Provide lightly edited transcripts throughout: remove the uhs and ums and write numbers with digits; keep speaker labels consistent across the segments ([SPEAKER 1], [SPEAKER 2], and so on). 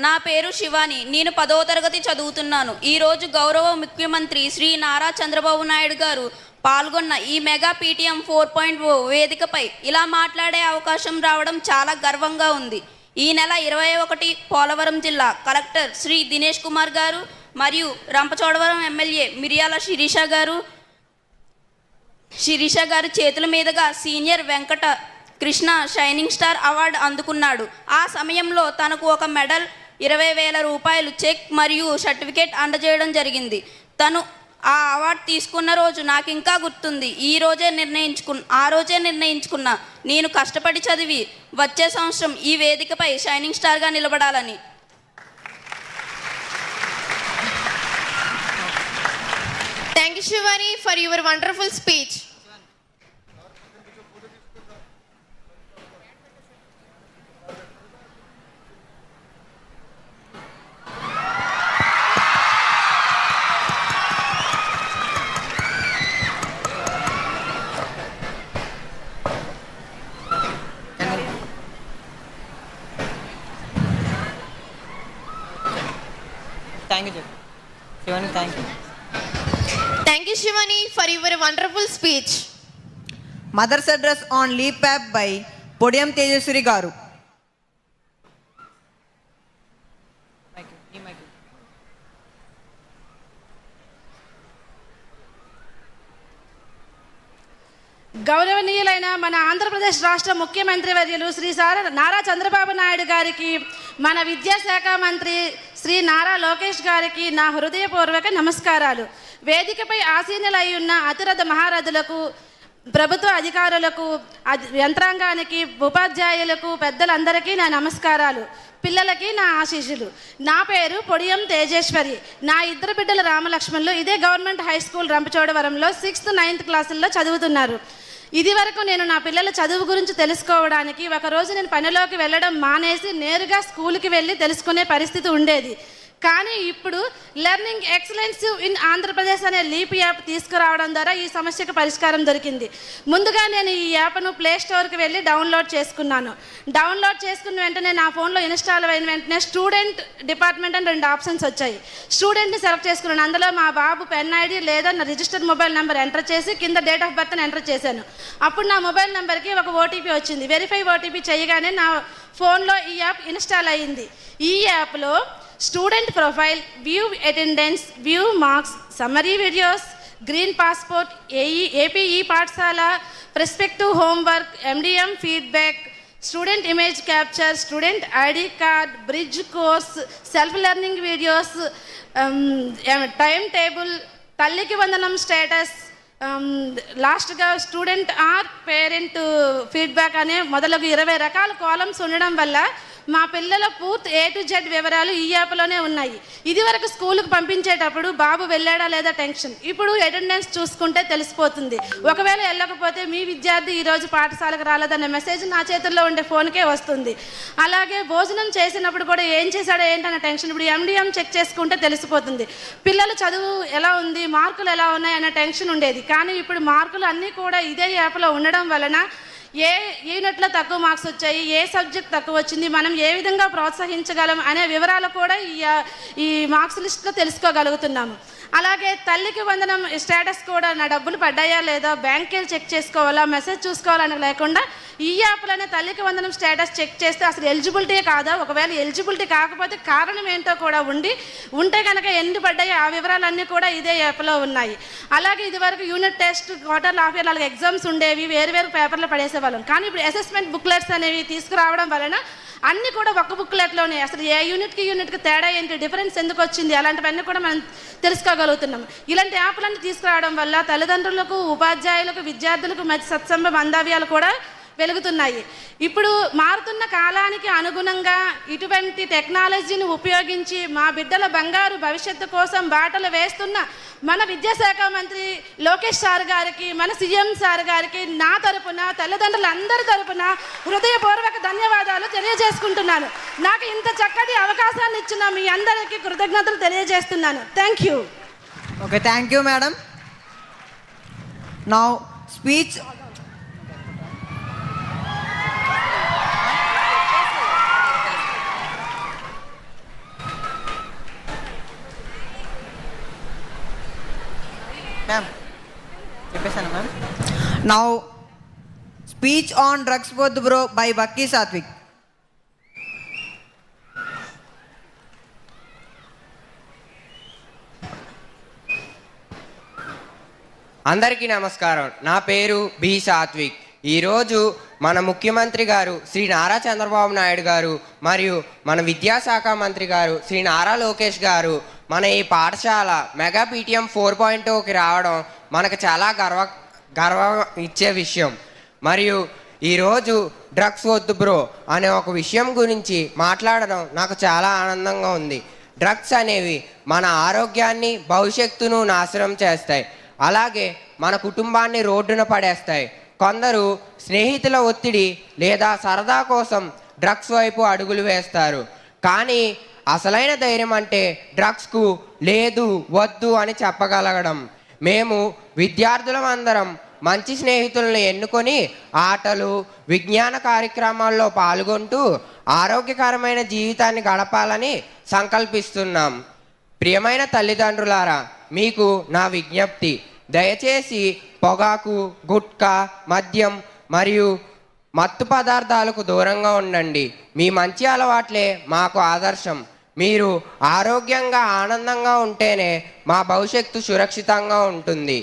[SPEAKER 1] నా పేరు శివాని. నేను 10వ తరగతి చదువుతున్నాను. ఈరోజు గౌరవ ముఖ్యమంత్రి శ్రీ నారా చంద్రబాబు నాయుడు గారు పాల్గొన్న ఈ మెగా పీటీఎం 4.0 వేదికపై ఇలా మాట్లాడే అవకాశం రావడం చాలా గర్వంగా ఉంది. ఈ నెల 21 పోలవరం జిల్లా కలెక్టర్ శ్రీ దినేష్ కుమార్ గారు మరియు రంపచోడవరం ఎమ్మెల్యే మిర్యాల శిరీష గారు చేతుల మీదుగా senior Venkata Krishna shining star award అందుకున్నాడు. ఆ సమయంలో తనకు ఒక మెడల్, 20,000 రూపాయలు చెక్ మరియు సర్టిఫికేట్ అందజేయడం జరిగింది. తను ఆ అవార్డు తీసుకున్న రోజు నాకు ఇంకా గుర్తుంది. ఆ రోజే నిర్ణయించుకున్నా నేను కష్టపడి చదివి వచ్చే సంవత్సరం ఈ వేదికపై షైనింగ్ స్టార్గా నిలబడాలని.
[SPEAKER 2] Thank you, Shivani, for your wonderful speech.
[SPEAKER 3] Thank you, Shivani. Thank you.
[SPEAKER 2] Thank you, Shivani, for your wonderful speech.
[SPEAKER 4] Mother's address on leave app by Podiyam Tejaswari Garu.
[SPEAKER 5] గౌరవనీయులైన మన ఆంధ్రప్రదేశ్ రాష్ట్ర ముఖ్యమంత్రి వర్యులు శ్రీ నారా చంద్రబాబు నాయుడు గారికి, మన విద్యాశాఖ మంత్రి శ్రీ నారా లోకేష్ గారికి నా హృదయపూర్వక నమస్కారాలు. వేదికపై ఆసీనులై ఉన్న అతిరథ మహారథులకు, ప్రభుత్వ అధికారులకు, యంత్రాంగానికి, ఉపాధ్యాయులకు, పెద్దలందరికీ నా నమస్కారాలు. పిల్లలకి నా ఆశీస్సులు. నా పేరు పొడియం తేజేశ్వరి. నా ఇద్దరు బిడ్డల రామలక్ష్మణులు ఇదే government high school రంపచోడవరంలో 6th, 9th క్లాసుల్లో చదువుతున్నారు. ఇది వరకు నేను నా పిల్లల చదువు గురించి తెలుసుకోవడానికి ఒకరోజు నేను పనిలోకి వెళ్ళడం మానేసి నేరుగా స్కూల్కి వెళ్ళి తెలుసుకునే పరిస్థితి ఉండేది. కానీ ఇప్పుడు లెర్నింగ్ ఎక్సలెన్సివ్ ఇన్ ఆంధ్రప్రదేశ్ అనే లీప్ యాప్ తీసుకురావడం ద్వారా ఈ సమస్యకు పరిష్కారం దొరికింది. ముందుగా నేను ఈ యాప్ను ప్లే స్టోర్కి వెళ్ళి డౌన్లోడ్ చేసుకున్నాను. డౌన్లోడ్ చేసుకున్న వెంటనే నా ఫోన్లో ఇన్స్టాల్ అయిన వెంటనే స్టూడెంట్ డిపార్ట్మెంట్ అని 2 ఆప్షన్స్ వచ్చాయి. స్టూడెంట్ని సెలెక్ట్ చేసుకున్నాను. అందులో మా బాబు పెన్ ఐడి లేదా నా రిజిస్టర్డ్ మొబైల్ నెంబర్ ఎంటర్ చేసి కింద డేట్ ఆఫ్ బర్త్ని ఎంటర్ చేశాను. అప్పుడు నా మొబైల్ నెంబర్కి ఒక ఓటీపీ వచ్చింది. వెరిఫై ఓటీపీ చేయగానే నా ఫోన్లో ఈ యాప్ ఇన్స్టాల్ అయ్యింది. ఈ యాప్లో student profile, view attendance, view marks, summary videos, green passport, AP ఈ పాఠశాల, perspective homework, MDM feedback, student image capture, student ID card, bridge course, self learning videos, time table, తల్లికి వందనం స్టేటస్, లాస్ట్గా student or parent feedback అనే మొదలగు 20 రకాల columns ఉండడం వల్ల మా పిల్లల పూర్తి A to Z వివరాలు ఈ యాప్లోనే ఉన్నాయి. ఇదివరకు స్కూల్కి పంపించేటప్పుడు బాబు వెళ్ళాడా లేదా టెన్షన్. ఇప్పుడు అటెండెన్స్ చూసుకుంటే తెలిసిపోతుంది. ఒకవేళ వెళ్ళకపోతే మీ విద్యార్థి ఈరోజు పాఠశాలకు రాలేదన్న మెసేజ్ నా చేతుల్లో ఉండే ఫోన్కే వస్తుంది. అలాగే భోజనం చేసినప్పుడు కూడా ఏం చేశాడో ఏంటన్న టెన్షన్ ఇప్పుడు MDM చెక్ చేసుకుంటే తెలిసిపోతుంది. పిల్లల చదువు ఎలా ఉంది, మార్కులు ఎలా ఉన్నాయి అన్న టెన్షన్ ఉండేది. కానీ ఇప్పుడు మార్కులు అన్నీ కూడా ఇదే యాప్లో ఉండడం వలన ఏ యూనిట్లో తక్కువ మార్క్స్ వచ్చాయి, ఏ సబ్జెక్ట్ తక్కువ వచ్చింది, మనం ఏ విధంగా ప్రోత్సహించగలం అనే వివరాలు కూడా ఈ మార్క్స్ లిస్ట్లో తెలుసుకోగలుగుతున్నాము. అలాగే తల్లికి వందనం స్టేటస్ కూడా నా డబ్బులు పడ్డాయా లేదా, బ్యాంక్కి వెళ్ళి చెక్ చేసుకోవాలా, మెసేజ్ చూసుకోవాలని లేకుండా ఈ యాప్లోనే తల్లికి వందనం స్టేటస్ చెక్ చేస్తే అసలు ఎలిజిబిలిటీ కాదా, ఒకవేళ ఎలిజిబిలిటీ కాకపోతే కారణం ఏంటో కూడా ఉంటే కనుక ఎన్ని పడ్డాయో ఆ వివరాలన్నీ కూడా ఇదే యాప్లో ఉన్నాయి. అలాగే ఇదివరకు unit test, quarter, half year అలాగే ఎగ్జామ్స్ ఉండేవి, వేరు పేపర్లు పడేసేవాళ్ళం. కానీ ఇప్పుడు అసెస్మెంట్ బుక్లెట్స్ అనేవి తీసుకురావడం వలన అన్నీ కూడా ఒక్క బుక్లెట్లోనే అసలు ఏ యూనిట్కి తేడా ఏంటి, డిఫరెన్స్ ఎందుకు వచ్చింది, అలాంటివన్నీ కూడా మనం తెలుసుకోగలుగుతున్నాం. ఇలాంటి యాప్లన్నీ తీసుకురావడం వల్ల తల్లిదండ్రులకు, ఉపాధ్యాయులకు, విద్యార్థులకు మధ్య సత్సంబ బాంధవ్యాలు కూడా వెలుగుతున్నాయి. ఇప్పుడు మారుతున్న కాలానికి అనుగుణంగా ఇటువంటి టెక్నాలజీని ఉపయోగించి మా బిడ్డల బంగారు భవిష్యత్తు కోసం బాటలు వేస్తున్న మన విద్యాశాఖ మంత్రి లోకేష్ సార్ గారికి, మన సీఎం సార్ గారికి నా తరపున, తల్లిదండ్రులందరి తరపున హృదయపూర్వక ధన్యవాదాలు తెలియజేసుకుంటున్నాను. నాకు ఇంత చక్కటి అవకాశాన్ని ఇచ్చిన మీ అందరికీ కృతజ్ఞతలు తెలియజేస్తున్నాను. Thank you.
[SPEAKER 4] Okay, thank you, madam. Now, speech.
[SPEAKER 3] Ma'am చెప్పేసాను ma'am.
[SPEAKER 4] Now, speech on drugs వద్దు బ్రో by Bakki Satvik.
[SPEAKER 6] అందరికీ నమస్కారం. నా పేరు బి సాత్విక్. ఈరోజు మన ముఖ్యమంత్రి గారు శ్రీ నారా చంద్రబాబు నాయుడు గారు మరియు మన విద్యాశాఖ మంత్రి గారు శ్రీ నారా లోకేష్ గారు మన ఈ పాఠశాల మెగా పీటీఎం 4.0కి రావడం మనకు చాలా గర్వం ఇచ్చే విషయం. మరియు ఈరోజు డ్రగ్స్ వద్దు బ్రో అనే ఒక విషయం గురించి మాట్లాడడం నాకు చాలా ఆనందంగా ఉంది. డ్రగ్స్ అనేవి మన ఆరోగ్యాన్ని భవిష్యత్తును నాశనం చేస్తాయి, అలాగే మన కుటుంబాన్ని రోడ్డున పడేస్తాయి. కొందరు స్నేహితుల ఒత్తిడి లేదా సరదా కోసం డ్రగ్స్ వైపు అడుగులు వేస్తారు. కానీ అసలైన ధైర్యం అంటే డ్రగ్స్కు లేదు వద్దు అని చెప్పగలగడం. మేము విద్యార్థులం అందరం మంచి స్నేహితులను ఎన్నుకొని ఆటలు విజ్ఞాన కార్యక్రమాల్లో పాల్గొంటూ ఆరోగ్యకరమైన జీవితాన్ని గడపాలని సంకల్పిస్తున్నాం. ప్రియమైన తల్లిదండ్రులారా, మీకు నా విజ్ఞప్తి, దయచేసి పొగాకు, గుట్కా, మద్యం మరియు మత్తు పదార్థాలకు దూరంగా ఉండండి. మీ మంచి అలవాట్లే మాకు ఆదర్శం. మీరు ఆరోగ్యంగా ఆనందంగా ఉంటేనే మా భవిష్యత్తు సురక్షితంగా ఉంటుంది.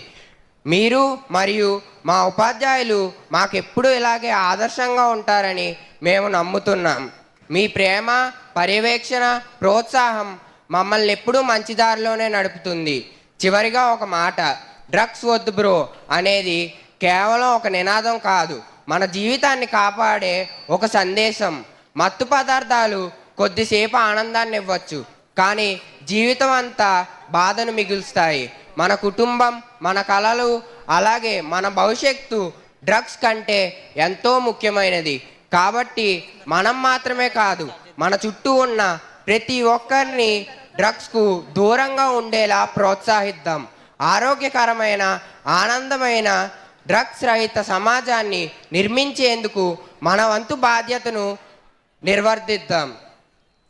[SPEAKER 6] మీరు మరియు మా ఉపాధ్యాయులు మాకెప్పుడు ఇలాగే ఆదర్శంగా ఉంటారని మేము నమ్ముతున్నాం. మీ ప్రేమ, పర్యవేక్షణ, ప్రోత్సాహం మమ్మల్ని ఎప్పుడూ మంచి దారిలోనే నడుపుతుంది. చివరిగా ఒక మాట, డ్రగ్స్ వద్దు బ్రో అనేది కేవలం ఒక నినాదం కాదు, మన జీవితాన్ని కాపాడే ఒక సందేశం. మత్తు పదార్థాలు కొద్దిసేపు ఆనందాన్ని ఇవ్వచ్చు, కానీ జీవితం అంతా బాధను మిగులుస్తాయి. మన కుటుంబం, మన కలలు, అలాగే మన భవిష్యత్తు డ్రగ్స్ కంటే ఎంతో ముఖ్యమైనది. కాబట్టి మనం మాత్రమే కాదు, మన చుట్టూ ఉన్న ప్రతి ఒక్కరిని డ్రగ్స్కు దూరంగా ఉండేలా ప్రోత్సహిద్దాం. ఆరోగ్యకరమైన, ఆనందమైన, డ్రగ్స్ రహిత సమాజాన్ని నిర్మించేందుకు మన వంతు బాధ్యతను నిర్వర్తిద్దాం.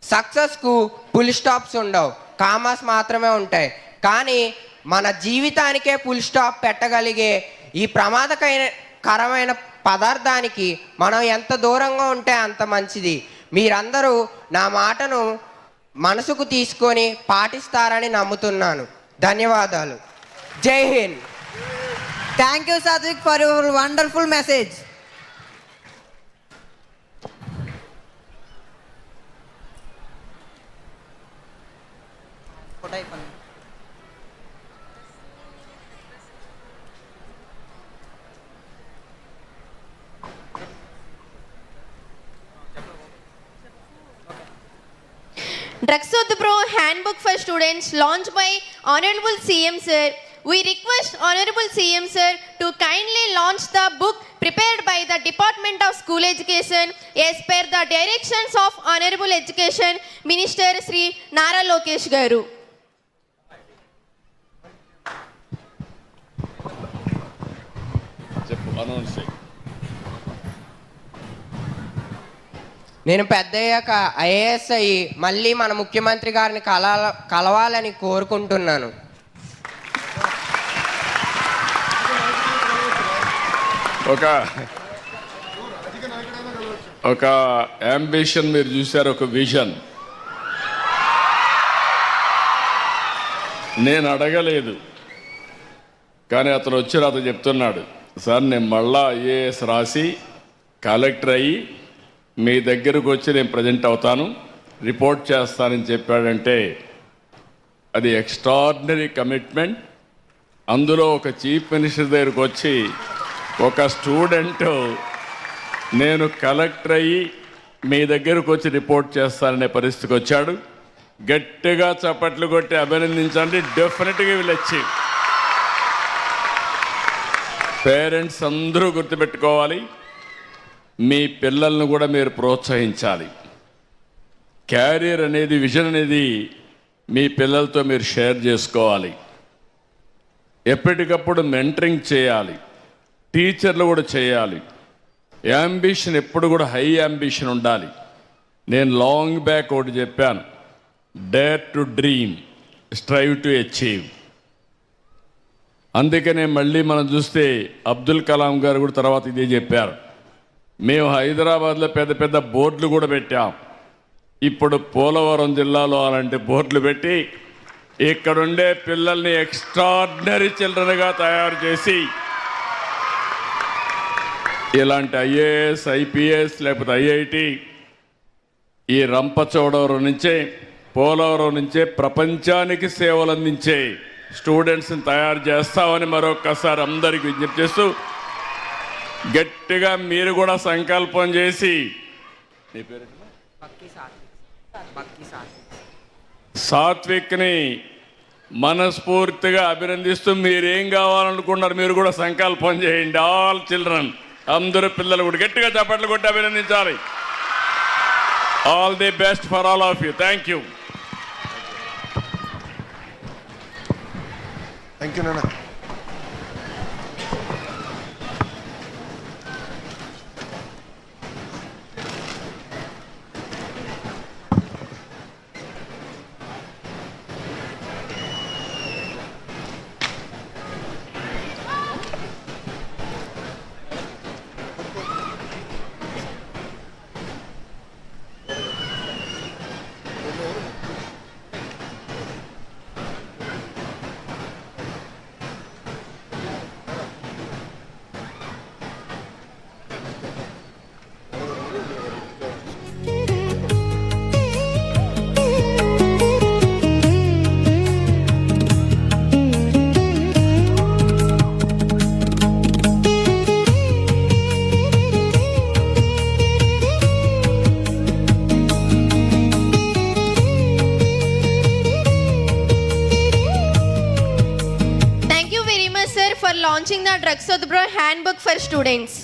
[SPEAKER 6] సక్సెస్కు ఫుల్ స్టాప్స్ ఉండవు, కామాస్ మాత్రమే ఉంటాయి. కానీ మన జీవితానికే ఫుల్ స్టాప్ పెట్టగలిగే ఈ ప్రమాదకరమైన పదార్థానికి మనం ఎంత దూరంగా ఉంటే అంత మంచిది. మీరందరూ నా మాటను మనసుకు తీసుకొని పాటిస్తారని నమ్ముతున్నాను. ధన్యవాదాలు. జై Hind.
[SPEAKER 4] Thank you, Satvik, for your wonderful message.
[SPEAKER 3] Photo అయిపోయింది.
[SPEAKER 2] Drugs Vadu Bro Handbook for Students launched by Honorable CM Sir. We request Honorable CM Sir to kindly launch the book prepared by the Department of School Education as per the directions of Honorable Education Minister Sri Nara Lokesh Garu.
[SPEAKER 6] నేను పెద్దయ్యాక IAS అయ్యి మళ్ళీ మన ముఖ్యమంత్రి గారిని కలవాలని కోరుకుంటున్నాను.
[SPEAKER 7] ఒక అంబిషన్ మీరు చూశారు, ఒక విజన్. నేను అడగలేదు, కానీ అతను వచ్చి అతను చెప్తున్నాడు, సార్ నేను మళ్ళా ఐఏఎస్ రాసి కలెక్టర్ అయ్యి మీ దగ్గరకు వచ్చి నేను ప్రజెంట్ అవుతాను, రిపోర్ట్ చేస్తానని చెప్పాడంటే అది ఎక్స్ట్రాడినరీ కమిట్మెంట్. అందులో ఒక చీఫ్ మినిస్టర్ దగ్గరకు వచ్చి ఒక స్టూడెంట్ నేను కలెక్టర్ అయ్యి మీ దగ్గరకు వచ్చి రిపోర్ట్ చేస్తాననే పరిస్థితికి వచ్చాడు. గట్టిగా చప్పట్లు కొట్టి అభినందించండి. డెఫినెట్గా విల్ అచీవ్. పేరెంట్స్ అందరూ గుర్తుపెట్టుకోవాలి, మీ పిల్లలను కూడా మీరు ప్రోత్సహించాలి. క్యారియర్ అనేది, విజన్ అనేది మీ పిల్లలతో మీరు షేర్ చేసుకోవాలి. ఎప్పటికప్పుడు మెంటరింగ్ చేయాలి, టీచర్లు కూడా చేయాలి. యాంబిషన్ ఎప్పుడు కూడా హై యాంబిషన్ ఉండాలి. నేను లాంగ్ బ్యాక్ ఒకటి చెప్పాను, dare to dream, strive to achieve. అందుకనే మళ్ళీ మనం చూస్తే అబ్దుల్ కలాం గారు కూడా తర్వాత ఇదే చెప్పారు. మేము హైదరాబాద్లో పెద్ద పెద్ద బోర్డులు కూడా పెట్టాం. ఇప్పుడు పోలవరం జిల్లాలో అలాంటి బోర్డులు పెట్టి ఇక్కడుండే పిల్లల్ని ఎక్స్ట్రాడినరీ చిల్డ్రన్గా తయారు చేసి ఇలాంటి ఐఏఎస్, ఐపీఎస్ లేకపోతే ఐఐటి ఈ రంపచోడవరం నుంచే, పోలవరం నుంచే ప్రపంచానికి సేవలు అందించే స్టూడెంట్స్ని తయారు చేస్తామని మరొక్కసారి అందరికీ విజ్ఞప్తి చేస్తూ గట్టిగా మీరు కూడా సంకల్పం చేసి సాత్విక్ని మనస్ఫూర్తిగా అభినందిస్తూ మీరేం కావాలనుకున్నారు మీరు కూడా సంకల్పం చేయండి. ఆల్ చిల్డ్రన్, అందరూ పిల్లలు కూడా గట్టిగా చప్పట్లు కొట్టి అభినందించాలి. All the best for all of you. Thank you.
[SPEAKER 8] Thank you నాన్న.
[SPEAKER 2] launching the Dragsodbro handbook for students.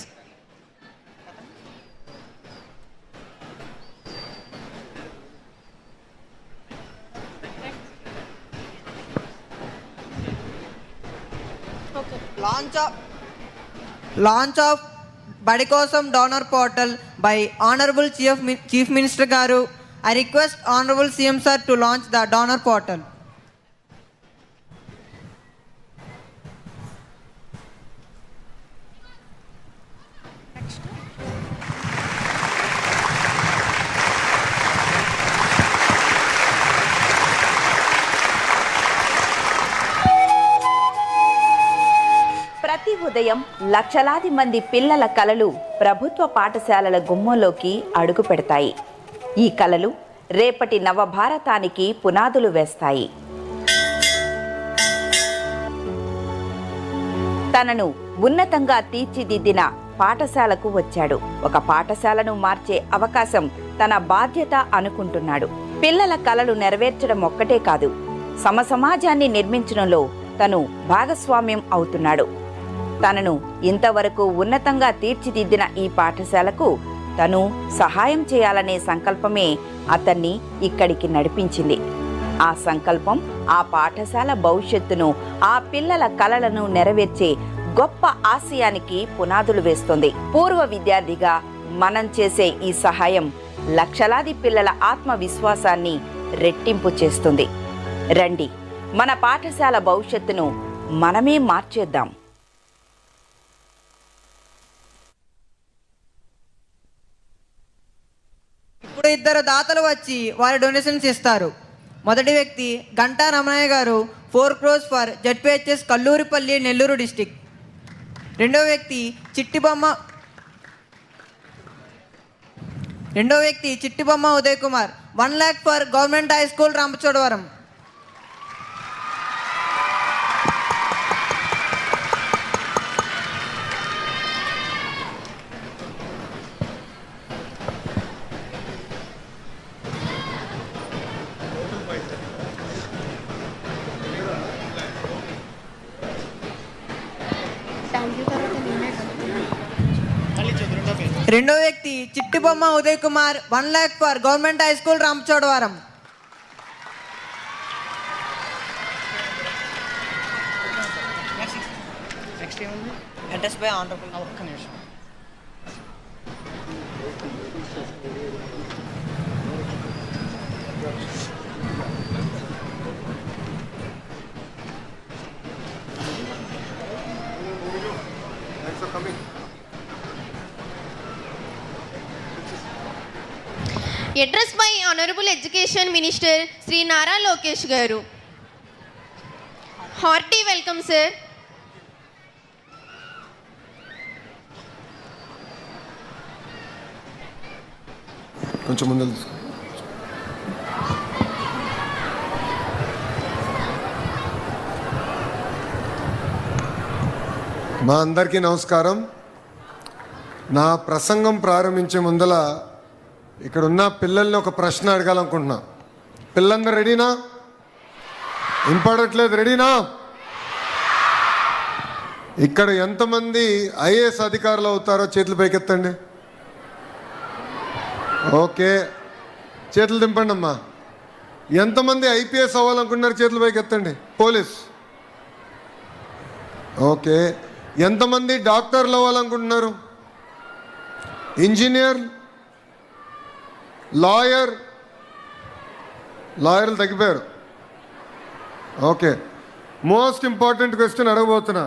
[SPEAKER 4] Launch of Badi Kosam Donor Portal by Honorable Chief Minister Garu. I request Honorable CM Sir to launch the donor portal.
[SPEAKER 9] ప్రతి ఉదయం లక్షలాది మంది పిల్లల కలలు ప్రభుత్వ పాఠశాలల గుమ్మంలోకి అడుగు పెడతాయి. ఈ కలలు రేపటి నవభారతానికి పునాదులు వేస్తాయి. తనను ఉన్నతంగా తీర్చిదిద్దిన పాఠశాలకు వచ్చాడు. ఒక పాఠశాలను మార్చే అవకాశం తన బాధ్యత అనుకుంటున్నాడు. పిల్లల కలలు నెరవేర్చడం ఒక్కటే కాదు, సమసమాజాన్ని నిర్మించడంలో తను భాగస్వామ్యం అవుతున్నాడు. తనను ఇంతవరకు ఉన్నతంగా తీర్చిదిద్దిన ఈ పాఠశాలకు తను సహాయం చేయాలనే సంకల్పమే అతన్ని ఇక్కడికి నడిపించింది. ఆ సంకల్పం ఆ పాఠశాల భవిష్యత్తును, ఆ పిల్లల కలలను నెరవేర్చే గొప్ప ఆశయానికి పునాదులు వేస్తుంది. పూర్వ విద్యార్థిగా మనం చేసే ఈ సహాయం లక్షలాది పిల్లల ఆత్మవిశ్వాసాన్ని రెట్టింపు చేస్తుంది. రండి, మన పాఠశాల భవిష్యత్తును మనమే మార్చేద్దాం.
[SPEAKER 4] ఇప్పుడు ఇద్దరు దాతలు వచ్చి వారి డొనేషన్స్ ఇస్తారు. మొదటి వ్యక్తి గంటా రమణయ్య గారు 4 crores for Z P H S Kalluripalli, Nellore district. రెండో వ్యక్తి Chittibomma Uday Kumar 1 lakh for government high school Rampachodavaram. రెండో వ్యక్తి Chittibomma Uday Kumar 1 lakh for government high school Rampachodavaram.
[SPEAKER 3] Address by honourable. ఒక్క నిమిషం.
[SPEAKER 2] addressed by Honorable Education Minister Sri Nara Lokesh Garu. Hearty welcome, sir.
[SPEAKER 8] కొంచెం ముందు తీసుకో. మా అందరికీ నమస్కారం. నా ప్రసంగం ప్రారంభించే ముందల ఇక్కడ ఉన్న పిల్లల్ని ఒక ప్రశ్న అడగాలనుకుంటున్నా. పిల్లలందరూ రెడీనా? వినపడట్లేదు, రెడీనా? ఇక్కడ ఎంతమంది ఐఏఎస్ అధికారులు అవుతారో చేతులు పైకెత్తండి. ఓకే, చేతులు దింపండి అమ్మా. ఎంతమంది ఐపీఎస్ అవ్వాలనుకుంటున్నారు? చేతులు పైకెత్తండి. పోలీస్. ఓకే, ఎంతమంది డాక్టర్లు అవ్వాలనుకుంటున్నారు? ఇంజనీర్, లాయర్లు తగ్గిపోయారు. ఓకే, మోస్ట్ ఇంపార్టెంట్ క్వశ్చన్ అడగబోతున్నా.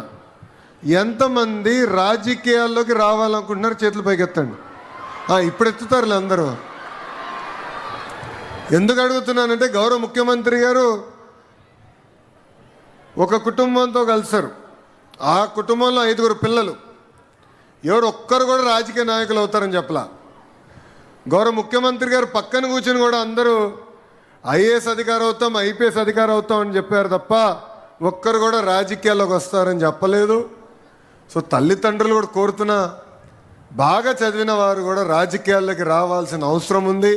[SPEAKER 8] ఎంతమంది రాజకీయాల్లోకి రావాలనుకుంటున్నారు? చేతులు పైకెత్తండి. ఇప్పుడు ఎత్తుతారులే అందరూ. ఎందుకు అడుగుతున్నానంటే గౌరవ ముఖ్యమంత్రి గారు ఒక కుటుంబంతో కలిశారు. ఆ కుటుంబంలో 5 పిల్లలు. ఎవరు ఒక్కరు కూడా రాజకీయ నాయకులు అవుతారని చెప్పలా. గౌరవ ముఖ్యమంత్రి గారు పక్కన కూర్చొని కూడా అందరూ ఐఏఎస్ అధికారం అవుతాం, ఐపీఎస్ అధికారం అవుతాం అని చెప్పారు తప్ప ఒక్కరు కూడా రాజకీయాల్లోకి వస్తారని చెప్పలేదు. సో తల్లిదండ్రులు కూడా కోరుతున్నా, బాగా చదివిన వారు కూడా రాజకీయాల్లోకి రావాల్సిన అవసరం ఉంది.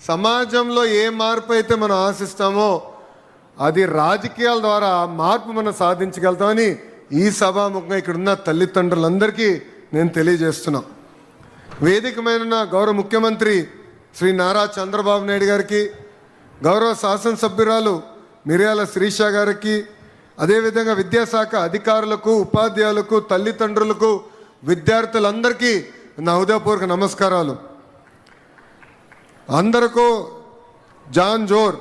[SPEAKER 8] సమాజంలో ఏ మార్పు అయితే మనం ఆశిస్తామో అది రాజకీయాల ద్వారా మార్పు మనం సాధించగలుగుతామని ఈ సభాముఖంగా ఇక్కడున్న తల్లిదండ్రులందరికీ నేను తెలియజేస్తున్నా. వేదికమైన గౌరవ ముఖ్యమంత్రి శ్రీ నారా చంద్రబాబు నాయుడు గారికి, గౌరవ శాసనసభ్యురాలు మిర్యాల శిరీష గారికి, అదేవిధంగా విద్యాశాఖ అధికారులకు, ఉపాధ్యాయులకు, తల్లిదండ్రులకు, విద్యార్థులందరికీ నా హృదయపూర్వక నమస్కారాలు. అందరికీ జాన్ జోర్,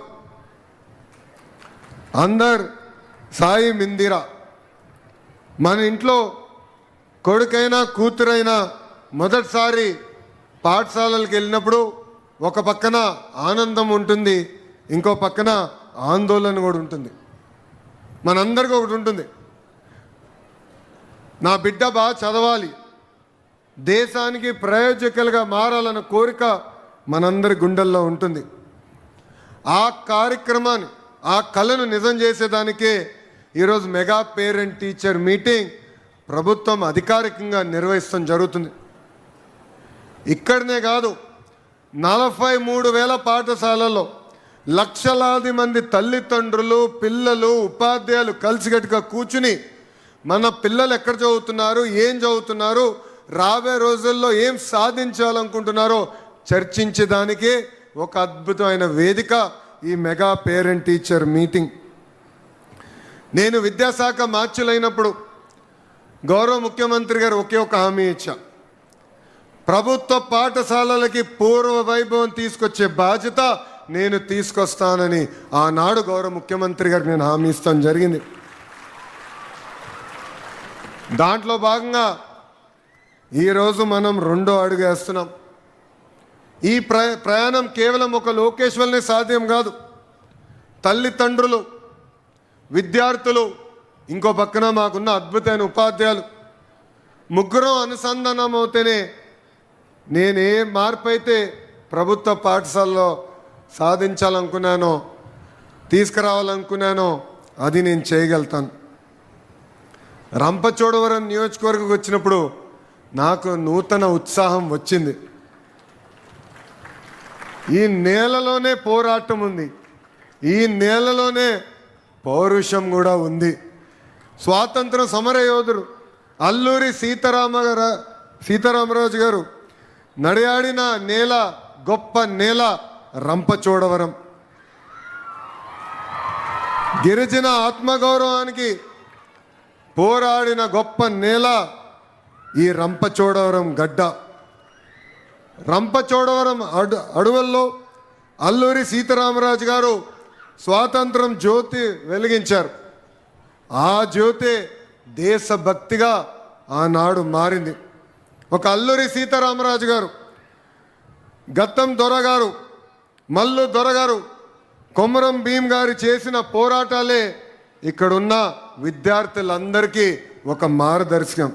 [SPEAKER 8] అందర్ సాయి మిందిరా. మన ఇంట్లో కొడుకైనా కూతురైనా మొదటిసారి పాఠశాలలకు వెళ్ళినప్పుడు ఒక పక్కన ఆనందం ఉంటుంది, ఇంకో పక్కన ఆందోళన కూడా ఉంటుంది. మనందరికీ ఒకటి ఉంటుంది, నా బిడ్డ బాగా చదవాలి, దేశానికి ప్రయోజకులుగా మారాలన్న కోరిక మనందరి గుండెల్లో ఉంటుంది. ఆ కార్యక్రమాన్ని, ఆ కళను నిజం చేసేదానికే ఈరోజు మెగా పేరెంట్ టీచర్ మీటింగ్ ప్రభుత్వం అధికారికంగా నిర్వహిస్తాం జరుగుతుంది. ఇక్కడనే కాదు, 43,000 పాఠశాలల్లో లక్షలాది మంది తల్లిదండ్రులు, పిల్లలు, ఉపాధ్యాయులు కలిసికట్టుగా కూర్చుని మన పిల్లలు ఎక్కడ చదువుతున్నారు, ఏం చదువుతున్నారు, రాబోయే రోజుల్లో ఏం సాధించాలనుకుంటున్నారో చర్చించేదానికే ఒక అద్భుతమైన వేదిక ఈ మెగా పేరెంట్ టీచర్ మీటింగ్. నేను విద్యాశాఖ మార్చులైనప్పుడు గౌరవ ముఖ్యమంత్రి గారు ఒకే ఒక హామీ ఇచ్చా. ప్రభుత్వ పాఠశాలలకి పూర్వ వైభవం తీసుకొచ్చే బాధ్యత నేను తీసుకొస్తానని ఆనాడు గౌరవ ముఖ్యమంత్రి గారికి నేను హామీ ఇస్తాను జరిగింది. దాంట్లో భాగంగా ఈరోజు మనం 2వ అడుగు వేస్తున్నాం. ఈ ప్రయాణం కేవలం ఒక లోకేష్ వల్లనే సాధ్యం కాదు. తల్లిదండ్రులు, విద్యార్థులు, ఇంకో పక్కన మాకున్న అద్భుతమైన ఉపాధ్యాయులు ముగ్గురం అనుసంధానం అవుతేనే నేను ఏ మార్పు అయితే ప్రభుత్వ పాఠశాలలో సాధించాలనుకున్నానో, తీసుకురావాలనుకున్నానో అది నేను చేయగలుగుతాను. రంపచోడవరం నియోజకవర్గం వచ్చినప్పుడు నాకు నూతన ఉత్సాహం వచ్చింది. ఈ నేలలోనే పోరాటం ఉంది, ఈ నేలలోనే పౌరుషం కూడా ఉంది. స్వాతంత్ర సమర యోధుడు అల్లూరి సీతారామరాజు గారు నడియాడిన నేల, గొప్ప నేల రంపచోడవరం. గిరిజన ఆత్మగౌరవానికి పోరాడిన గొప్ప నేల ఈ రంపచోడవరం గడ్డ. రంపచోడవరం అడవుల్లో అల్లూరి సీతారామరాజు గారు స్వాతంత్రం జ్యోతి వెలిగించారు. ఆ జ్యోతి దేశభక్తిగా ఆనాడు మారింది. ఒక అల్లూరి సీతారామరాజు గారు, గతం దొరగారు మల్లు దొరగారు, కొమరం భీం గారు చేసిన పోరాటాలే ఇక్కడున్న విద్యార్థులందరికీ ఒక మార్గదర్శకం.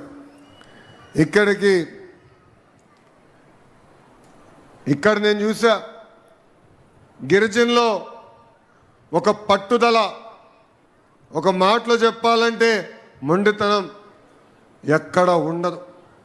[SPEAKER 8] ఇక్కడ నేను చూసా గిరిజనులో ఒక పట్టుదల, ఒక మాటలో చెప్పాలంటే మొండితనం ఎక్కడ ఉండదు.